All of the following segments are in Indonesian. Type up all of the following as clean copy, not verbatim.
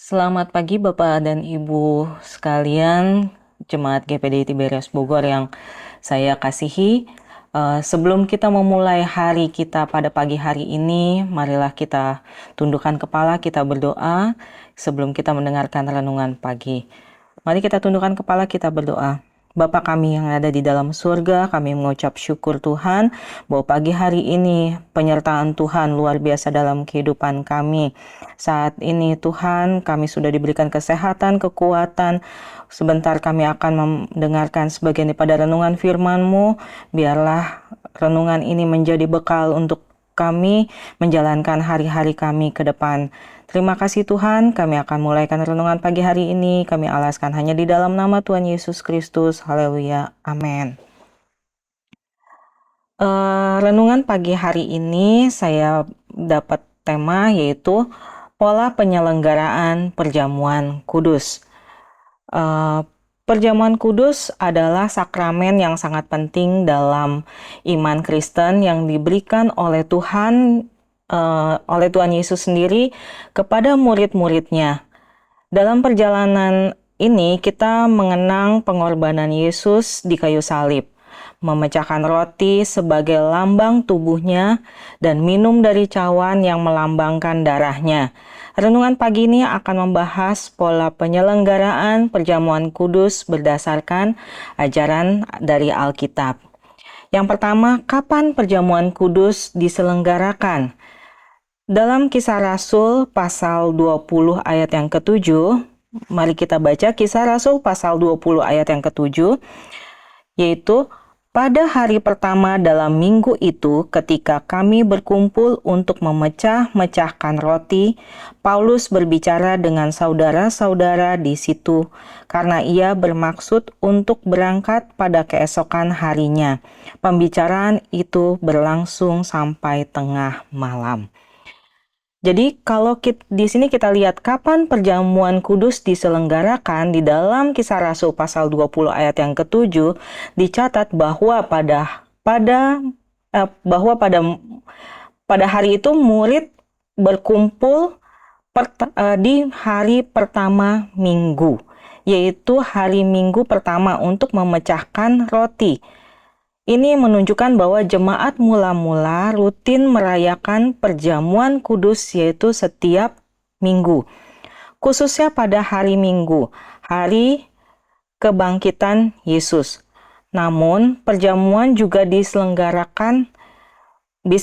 Selamat pagi Bapak dan Ibu sekalian, Jemaat GPD Tiberias Bogor yang saya kasihi. Sebelum kita memulai hari kita pada pagi hari ini, marilah kita tundukkan kepala, kita berdoa sebelum kita mendengarkan renungan pagi. Mari kita tundukkan kepala, kita berdoa. Bapa kami yang ada di dalam surga, kami mengucap syukur Tuhan bahwa pagi hari ini penyertaan Tuhan luar biasa dalam kehidupan kami. Saat ini Tuhan, kami sudah diberikan kesehatan, kekuatan. Sebentar kami akan mendengarkan sebagian daripada renungan firman-Mu. Biarlah renungan ini menjadi bekal untuk kami menjalankan hari-hari kami ke depan. Terima kasih Tuhan, kami akan mulaikan renungan pagi hari ini. Kami alaskan hanya di dalam nama Tuhan Yesus Kristus. Haleluya. Amin. Renungan pagi hari ini saya dapat tema yaitu pola penyelenggaraan perjamuan kudus. Perjamuan kudus adalah sakramen yang sangat penting dalam iman Kristen yang diberikan oleh Tuhan Yesus sendiri kepada murid-muridnya. Dalam perjalanan ini kita mengenang pengorbanan Yesus di kayu salib, memecahkan roti sebagai lambang tubuhnya dan minum dari cawan yang melambangkan darahnya. Renungan pagi ini akan membahas pola penyelenggaraan perjamuan kudus berdasarkan ajaran dari Alkitab. Yang pertama, kapan perjamuan kudus diselenggarakan? Dalam Kisah Rasul pasal 20 ayat yang ke-7, mari kita baca Kisah Rasul pasal 20 ayat yang ke-7, yaitu pada hari pertama dalam minggu itu ketika kami berkumpul untuk memecah-mecahkan roti, Paulus berbicara dengan saudara-saudara di situ karena ia bermaksud untuk berangkat pada keesokan harinya. Pembicaraan itu berlangsung sampai tengah malam. Jadi kalau di sini kita lihat kapan perjamuan kudus diselenggarakan di dalam Kisah Rasul pasal 20 ayat yang ke-7 dicatat bahwa pada hari itu murid berkumpul di hari pertama minggu, yaitu hari minggu pertama untuk memecahkan roti. Ini menunjukkan bahwa jemaat mula-mula rutin merayakan perjamuan kudus yaitu setiap minggu. Khususnya pada hari Minggu, hari kebangkitan Yesus. Namun, perjamuan juga bisa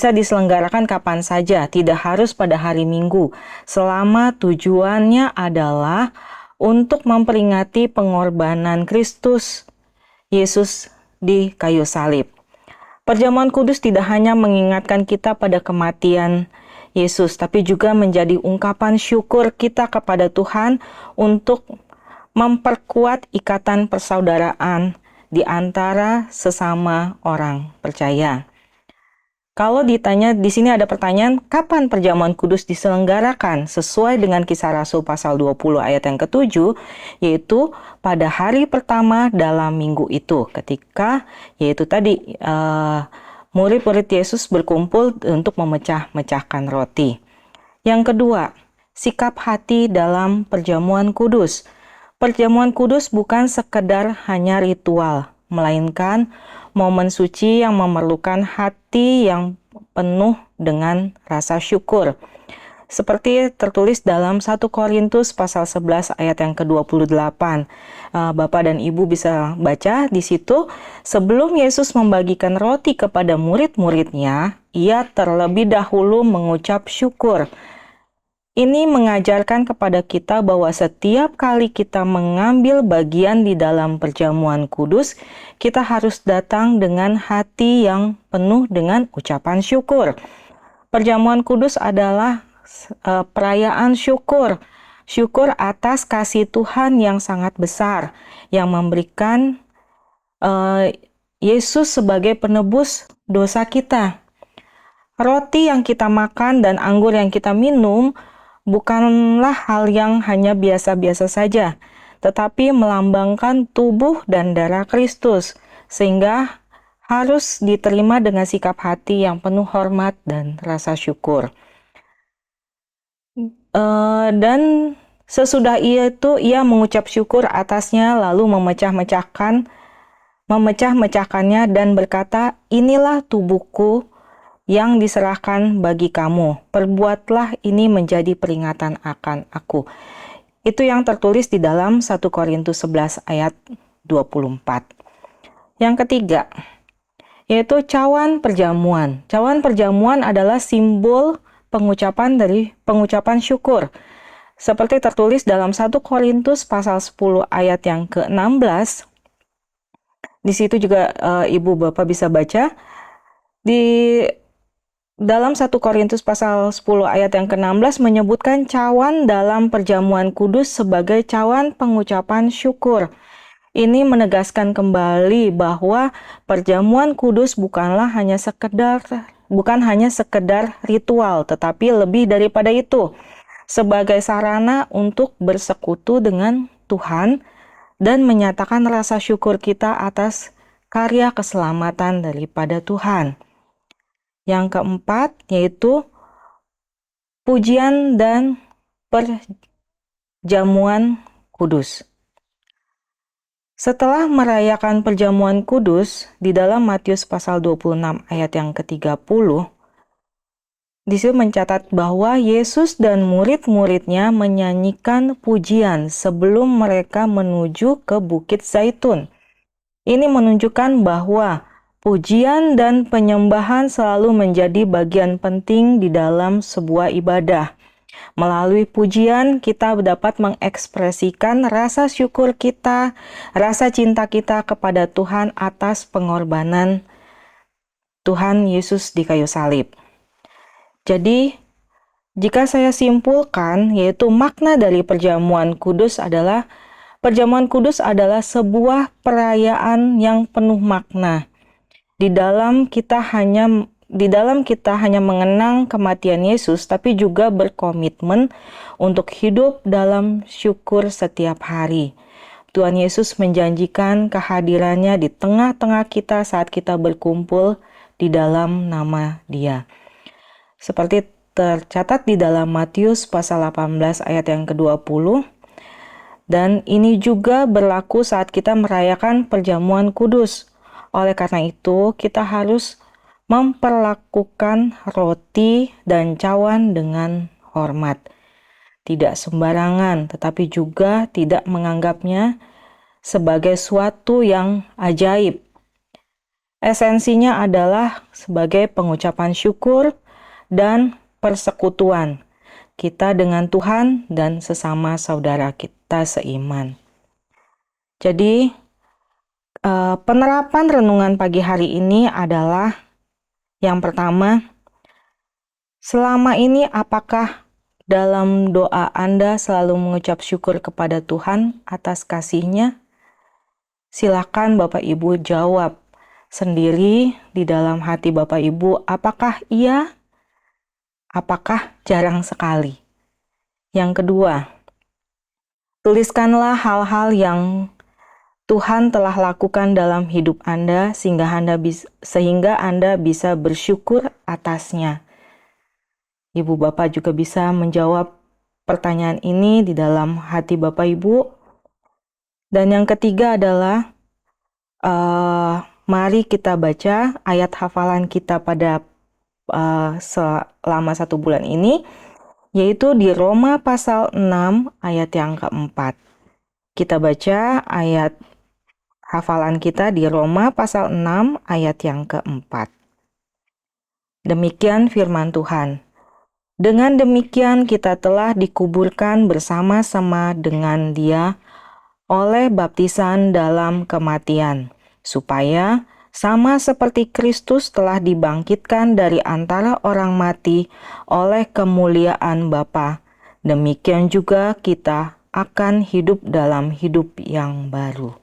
diselenggarakan kapan saja, tidak harus pada hari Minggu, selama tujuannya adalah untuk memperingati pengorbanan Kristus Yesus di kayu salib. Perjamuan kudus tidak hanya mengingatkan kita pada kematian Yesus, tapi juga menjadi ungkapan syukur kita kepada Tuhan untuk memperkuat ikatan persaudaraan di antara sesama orang percaya. Kalau ditanya, di sini ada pertanyaan, kapan perjamuan kudus diselenggarakan? Sesuai dengan Kisah Rasul pasal 20 ayat yang ke-7, yaitu pada hari pertama dalam minggu itu, ketika, yaitu tadi, murid-murid Yesus berkumpul untuk memecah-mecahkan roti. Yang kedua, sikap hati dalam perjamuan kudus. Perjamuan kudus bukan sekedar hanya ritual, melainkan momen suci yang memerlukan hati yang penuh dengan rasa syukur. Seperti tertulis dalam 1 Korintus pasal 11 ayat yang ke-28. Bapak dan Ibu bisa baca di situ, sebelum Yesus membagikan roti kepada murid-muridnya, ia terlebih dahulu mengucap syukur. Ini mengajarkan kepada kita bahwa setiap kali kita mengambil bagian di dalam perjamuan kudus, kita harus datang dengan hati yang penuh dengan ucapan syukur. Perjamuan kudus adalah perayaan syukur. Syukur atas kasih Tuhan yang sangat besar, yang memberikan Yesus sebagai penebus dosa kita. Roti yang kita makan dan anggur yang kita minum bukanlah hal yang hanya biasa-biasa saja, tetapi melambangkan tubuh dan darah Kristus, sehingga harus diterima dengan sikap hati yang penuh hormat dan rasa syukur. Dan Sesudah itu ia mengucap syukur atasnya lalu memecah-mecahkannya dan berkata, "Inilah tubuhku yang diserahkan bagi kamu. Perbuatlah ini menjadi peringatan akan aku." Itu yang tertulis di dalam 1 Korintus 11 ayat 24. Yang ketiga, yaitu cawan perjamuan. Cawan perjamuan adalah simbol pengucapan syukur. Seperti tertulis dalam 1 Korintus pasal 10 ayat yang ke-16. Di situ juga Ibu Bapak bisa baca. Di dalam 1 Korintus pasal 10 ayat yang ke-16 menyebutkan cawan dalam perjamuan kudus sebagai cawan pengucapan syukur. Ini menegaskan kembali bahwa perjamuan kudus bukan hanya sekedar ritual, tetapi lebih daripada itu, sebagai sarana untuk bersekutu dengan Tuhan dan menyatakan rasa syukur kita atas karya keselamatan daripada Tuhan. Yang keempat, yaitu pujian dan perjamuan kudus. Setelah merayakan perjamuan kudus, di dalam Matius pasal 26 ayat yang ke-30, di situ mencatat bahwa Yesus dan murid-muridnya menyanyikan pujian sebelum mereka menuju ke Bukit Zaitun. Ini menunjukkan bahwa pujian dan penyembahan selalu menjadi bagian penting di dalam sebuah ibadah. Melalui pujian, kita dapat mengekspresikan rasa syukur kita, rasa cinta kita kepada Tuhan atas pengorbanan Tuhan Yesus di kayu salib. Jadi, jika saya simpulkan, yaitu makna dari perjamuan kudus adalah sebuah perayaan yang penuh makna. Di dalam kita hanya mengenang kematian Yesus, tapi juga berkomitmen untuk hidup dalam syukur setiap hari. Tuhan Yesus menjanjikan kehadirannya di tengah-tengah kita saat kita berkumpul di dalam nama Dia. Seperti tercatat di dalam Matius pasal 18 ayat yang ke-20. Dan ini juga berlaku saat kita merayakan perjamuan kudus. Oleh karena itu, kita harus memperlakukan roti dan cawan dengan hormat. Tidak sembarangan, tetapi juga tidak menganggapnya sebagai suatu yang ajaib. Esensinya adalah sebagai pengucapan syukur dan persekutuan kita dengan Tuhan dan sesama saudara kita seiman. Jadi, penerapan renungan pagi hari ini adalah yang pertama, selama ini apakah dalam doa Anda selalu mengucap syukur kepada Tuhan atas kasih-Nya? Silakan Bapak Ibu jawab sendiri di dalam hati Bapak Ibu, apakah iya? Apakah jarang sekali? Yang kedua, tuliskanlah hal-hal yang Tuhan telah lakukan dalam hidup Anda sehingga Anda bisa bersyukur atasnya. Ibu Bapak juga bisa menjawab pertanyaan ini di dalam hati Bapak Ibu. Dan yang ketiga adalah mari kita baca ayat hafalan kita pada selama 1 bulan ini, yaitu di Roma pasal 6 ayat yang keempat. Kita baca ayat hafalan kita di Roma pasal 6 ayat yang keempat. Demikian firman Tuhan. Dengan demikian kita telah dikuburkan bersama-sama dengan Dia oleh baptisan dalam kematian, supaya sama seperti Kristus telah dibangkitkan dari antara orang mati oleh kemuliaan Bapa, demikian juga kita akan hidup dalam hidup yang baru.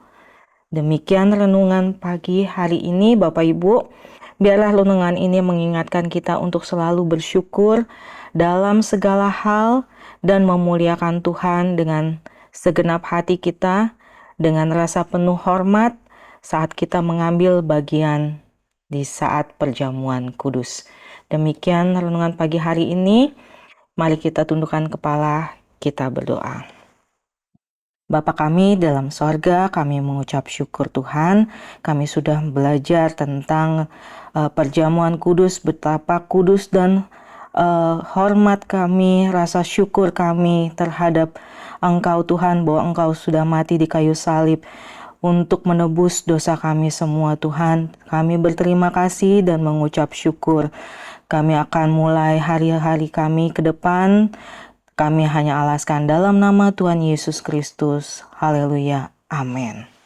Demikian renungan pagi hari ini Bapak Ibu. Biarlah renungan ini mengingatkan kita untuk selalu bersyukur dalam segala hal dan memuliakan Tuhan dengan segenap hati kita, dengan rasa penuh hormat saat kita mengambil bagian di saat perjamuan kudus. Demikian renungan pagi hari ini. Mari kita tundukkan kepala, kita berdoa. Bapa kami dalam sorga, kami mengucap syukur Tuhan, kami sudah belajar tentang perjamuan kudus, betapa kudus dan hormat kami, rasa syukur kami terhadap Engkau Tuhan, bahwa Engkau sudah mati di kayu salib untuk menebus dosa kami semua Tuhan. Kami berterima kasih dan mengucap syukur. Kami akan mulai hari-hari kami ke depan. Kami hanya alaskan dalam nama Tuhan Yesus Kristus. Haleluya. Amin.